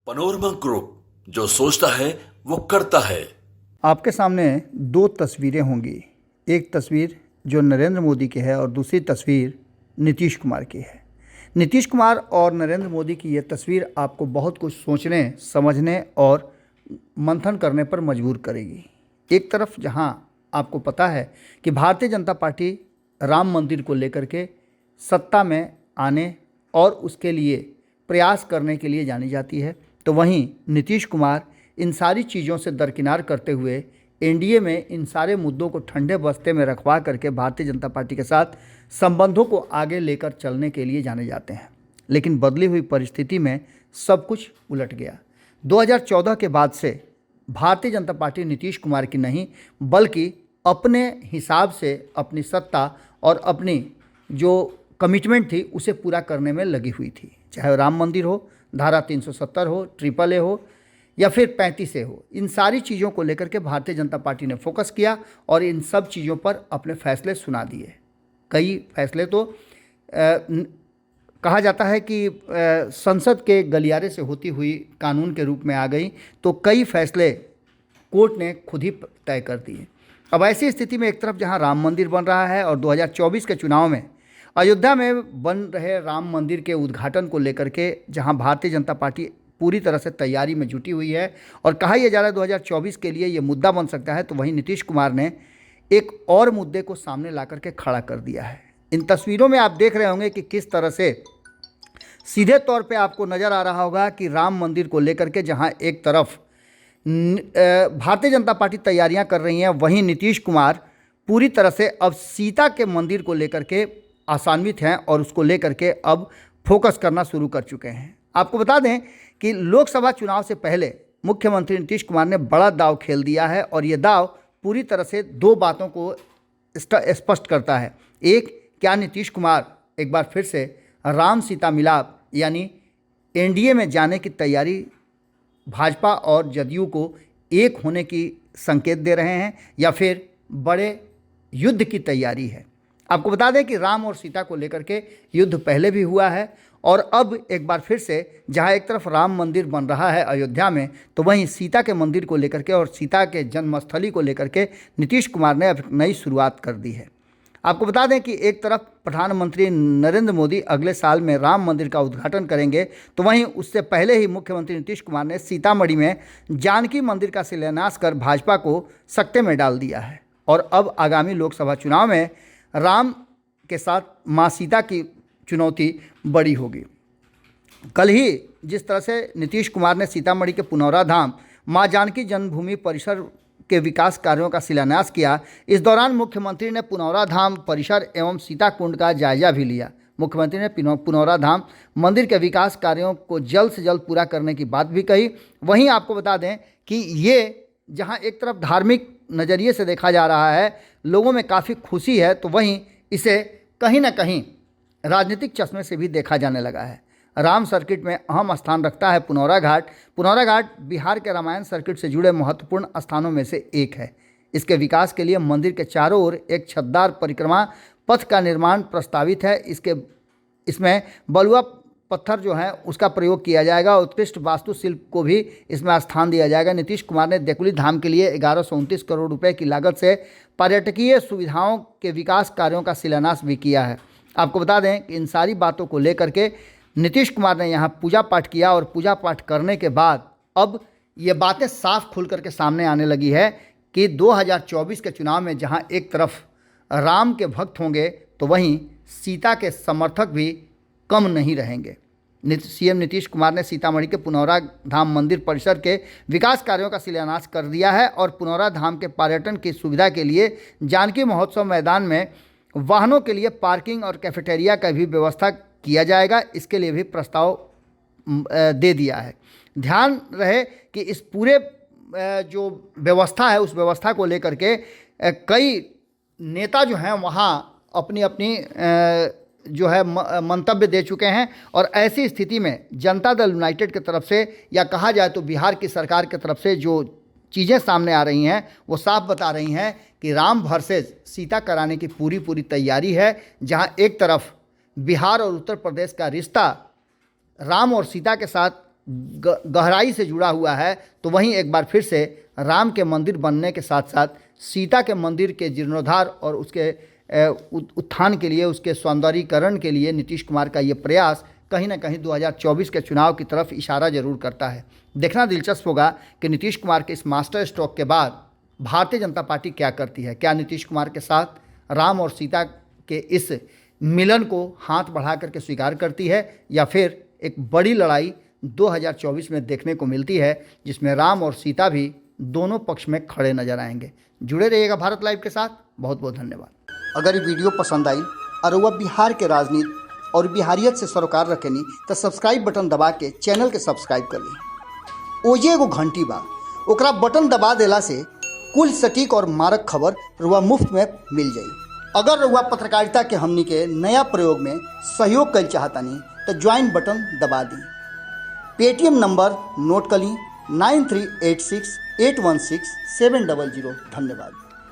Panorama group, जो सोचता है वो करता है। आपके सामने दो तस्वीरें होंगी। एक तस्वीर जो नरेंद्र मोदी की है और दूसरी तस्वीर नीतीश कुमार की है। नीतीश कुमार और नरेंद्र मोदी की ये तस्वीर आपको बहुत कुछ सोचने, समझने और मंथन करने पर मजबूर करेगी। एक तरफ जहां आपको पता है कि भारतीय जनता पार्टी राम मंदिर को लेकर के सत्ता में आने और उसके लिए प्रयास करने के लिए जानी जाती है, तो वहीं नीतीश कुमार इन सारी चीज़ों से दरकिनार करते हुए एनडीए में इन सारे मुद्दों को ठंडे बस्ते में रखवा करके भारतीय जनता पार्टी के साथ संबंधों को आगे लेकर चलने के लिए जाने जाते हैं। लेकिन बदली हुई परिस्थिति में सब कुछ उलट गया। 2014 के बाद से भारतीय जनता पार्टी नीतीश कुमार की नहीं, बल्कि अपने हिसाब से अपनी सत्ता और अपनी जो कमिटमेंट थी उसे पूरा करने में लगी हुई थी। चाहे राम मंदिर हो, धारा 370 हो, ट्रिपल ए हो या फिर 35 ए हो, इन सारी चीज़ों को लेकर के भारतीय जनता पार्टी ने फोकस किया और इन सब चीज़ों पर अपने फैसले सुना दिए। कई फैसले तो कहा जाता है कि संसद के गलियारे से होती हुई कानून के रूप में आ गई, तो कई फैसले कोर्ट ने खुद ही तय कर दिए। अब ऐसी स्थिति में एक तरफ जहां राम मंदिर बन रहा है और 2024 के चुनाव में अयोध्या में बन रहे राम मंदिर के उद्घाटन को लेकर के जहां भारतीय जनता पार्टी पूरी तरह से तैयारी में जुटी हुई है और कहा यह जा रहा है 2024 के लिए ये मुद्दा बन सकता है, तो वहीं नीतीश कुमार ने एक और मुद्दे को सामने ला करके खड़ा कर दिया है। इन तस्वीरों में आप देख रहे होंगे कि किस तरह से सीधे तौर पे आपको नज़र आ रहा होगा कि राम मंदिर को लेकर के जहां एक तरफ भारतीय जनता पार्टी तैयारियां कर रही हैं, वहीं नीतीश कुमार पूरी तरह से अब सीता के मंदिर को लेकर के आसान्वित हैं और उसको लेकर के अब फोकस करना शुरू कर चुके हैं। आपको बता दें कि लोकसभा चुनाव से पहले मुख्यमंत्री नीतीश कुमार ने बड़ा दांव खेल दिया है और ये दांव पूरी तरह से दो बातों को स्पष्ट करता है। एक, क्या नीतीश कुमार एक बार फिर से राम सीता मिलाप यानी एनडीए में जाने की तैयारी भाजपा और जदयू को एक होने की संकेत दे रहे हैं या फिर बड़े युद्ध की तैयारी है। आपको बता दें कि राम और सीता को लेकर के युद्ध पहले भी हुआ है और अब एक बार फिर से जहां एक तरफ राम मंदिर बन रहा है अयोध्या में, तो वहीं सीता के मंदिर को लेकर के और सीता के जन्मस्थली को लेकर के नीतीश कुमार ने अब नई शुरुआत कर दी है। आपको बता दें कि एक तरफ प्रधानमंत्री नरेंद्र मोदी अगले साल में राम मंदिर का उद्घाटन करेंगे, तो वहीं उससे पहले ही मुख्यमंत्री नीतीश कुमार ने सीतामढ़ी में जानकी मंदिर का शिलान्यास कर भाजपा को सकते में डाल दिया है और अब आगामी लोकसभा चुनाव में राम के साथ माँ सीता की चुनौती बड़ी होगी। कल ही जिस तरह से नीतीश कुमार ने सीतामढ़ी के पुनौरा धाम माँ जानकी जन्मभूमि परिसर के विकास कार्यों का शिलान्यास किया, इस दौरान मुख्यमंत्री ने पुनौरा धाम परिसर एवं सीता कुंड का जायजा भी लिया। मुख्यमंत्री ने पुनौरा धाम मंदिर के विकास कार्यों को जल्द से जल्द पूरा करने की बात भी कही। वहीं आपको बता दें कि ये जहां एक तरफ धार्मिक नज़रिए से देखा जा रहा है, लोगों में काफ़ी खुशी है, तो वहीं इसे कहीं ना कहीं राजनीतिक चश्मे से भी देखा जाने लगा है। राम सर्किट में अहम स्थान रखता है पुनौरा घाट। पुनौरा घाट बिहार के रामायण सर्किट से जुड़े महत्वपूर्ण स्थानों में से एक है। इसके विकास के लिए मंदिर के चारों ओर एक छतदार परिक्रमा पथ का निर्माण प्रस्तावित है। इसमें बलुआ पत्थर जो है उसका प्रयोग किया जाएगा। उत्कृष्ट वास्तुशिल्प को भी इसमें स्थान दिया जाएगा। नीतीश कुमार ने देकुली धाम के लिए 1129 करोड़ रुपए की लागत से पर्यटकीय सुविधाओं के विकास कार्यों का शिलान्यास भी किया है। आपको बता दें कि इन सारी बातों को लेकर के नीतीश कुमार ने यहाँ पूजा पाठ किया और पूजा पाठ करने के बाद अब ये बातें साफ खुल करके सामने आने लगी है कि 2024 के चुनाव में जहाँ एक तरफ राम के भक्त होंगे, तो वहीं सीता के समर्थक भी कम नहीं रहेंगे। सीएम नीतीश कुमार ने सीतामढ़ी के पुनौरा धाम मंदिर परिसर के विकास कार्यों का शिलान्यास कर दिया है और पुनौरा धाम के पर्यटन की सुविधा के लिए जानकी महोत्सव मैदान में वाहनों के लिए पार्किंग और कैफेटेरिया का भी व्यवस्था किया जाएगा। इसके लिए भी प्रस्ताव दे दिया है। ध्यान रहे कि इस पूरे जो व्यवस्था है उस व्यवस्था को लेकर के कई नेता जो हैं वहाँ अपनी अपनी जो है मंतव्य दे चुके हैं और ऐसी स्थिति में जनता दल यूनाइटेड की तरफ से या कहा जाए तो बिहार की सरकार की तरफ से जो चीज़ें सामने आ रही हैं वो साफ बता रही हैं कि राम वर्सेस सीता कराने की पूरी तैयारी है। जहां एक तरफ बिहार और उत्तर प्रदेश का रिश्ता राम और सीता के साथ गहराई से जुड़ा हुआ है, तो वहीं एक बार फिर से राम के मंदिर बनने के साथ साथ सीता के मंदिर के जीर्णोद्धार और उसके उत्थान के लिए, उसके सौंदर्यीकरण के लिए नीतीश कुमार का ये प्रयास कहीं ना कहीं 2024 के चुनाव की तरफ इशारा जरूर करता है। देखना दिलचस्प होगा कि नीतीश कुमार के इस मास्टर स्ट्रोक के बाद भारतीय जनता पार्टी क्या करती है। क्या नीतीश कुमार के साथ राम और सीता के इस मिलन को हाथ बढ़ा करके स्वीकार करती है, या फिर एक बड़ी लड़ाई 2024 में देखने को मिलती है जिसमें राम और सीता भी दोनों पक्ष में खड़े नजर आएंगे। जुड़े रहिएगा भारत लाइव के साथ। बहुत बहुत धन्यवाद। अगर ये वीडियो पसंद आई और वह बिहार के राजनीति और बिहारियत से सरोकार रखेनी तो सब्सक्राइब बटन दबा के चैनल के सब्सक्राइब कर ली। ओजे एगो घंटी बा, ओकरा बटन दबा देला से कुल सटीक और मारक खबर रुआ मुफ्त में मिल जाई। अगर रुआ पत्रकारिता के हमनी के नया प्रयोग में सहयोग कर चाहतानी तो ज्वाइन बटन दबा दी। पेटीएम नंबर नोट कर ली 9386816700। धन्यवाद।